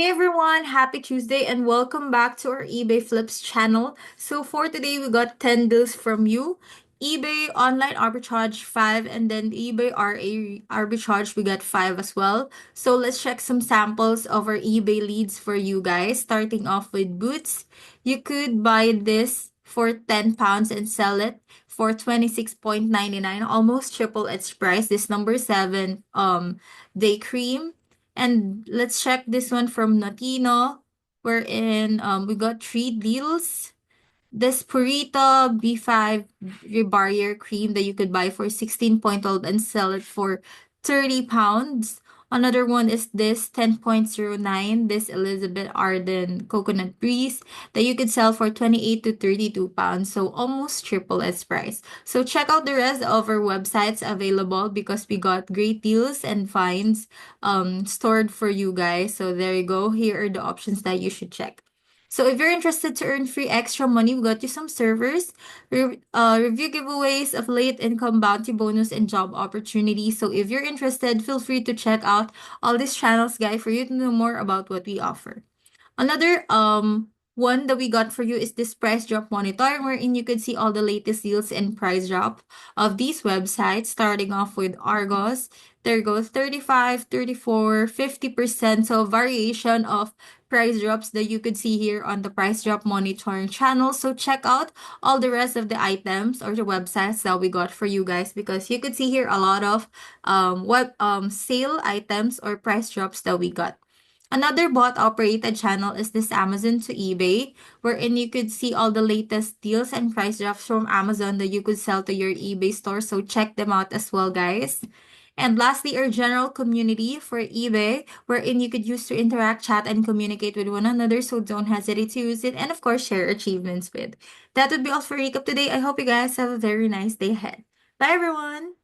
Hey everyone, happy Tuesday and welcome back to our eBay Flips channel. So for today we got 10 deals from you. eBay online arbitrage 5 and then eBay RA arbitrage we got 5 as well. So let's check some samples of our eBay leads for you guys. Starting off with boots. You could buy this for £10 and sell it for 26.99, almost triple its price. This number 7 day cream. And let's check this one from Notino, wherein we got three deals. This Purita B5 Rebarrier cream that you could buy for 16.12 and sell it for £30. Another one is this 10.09, this Elizabeth Arden Coconut Breeze that you could sell for 28 to £32, so almost triple its price. So check out the rest of our websites available because we got great deals and finds stored for you guys. So there you go. Here are the options that you should check. So if you're interested to earn free extra money, we got you some servers, review giveaways, affiliate income, bounty bonus, and job opportunities. So if you're interested, feel free to check out all these channels, guys, for you to know more about what we offer. Another one that we got for you is this price drop monitor, wherein you could see all the latest deals and price drop of these websites, starting off with Argos. There goes 35, 34, 50%. So variation of price drops that you could see here on the price drop monitoring channel. So check out all the rest of the items or the websites that we got for you guys because you could see here a lot of sale items or price drops that we got. Another bot operated channel is this Amazon to eBay, wherein you could see all the latest deals and price drops from Amazon that you could sell to your eBay store. So check them out as well, guys. And lastly, our general community for eBay, wherein you could use to interact, chat, and communicate with one another. So don't hesitate to use it. And of course, share achievements with. That would be all for recap today. I hope you guys have a very nice day ahead. Bye, everyone.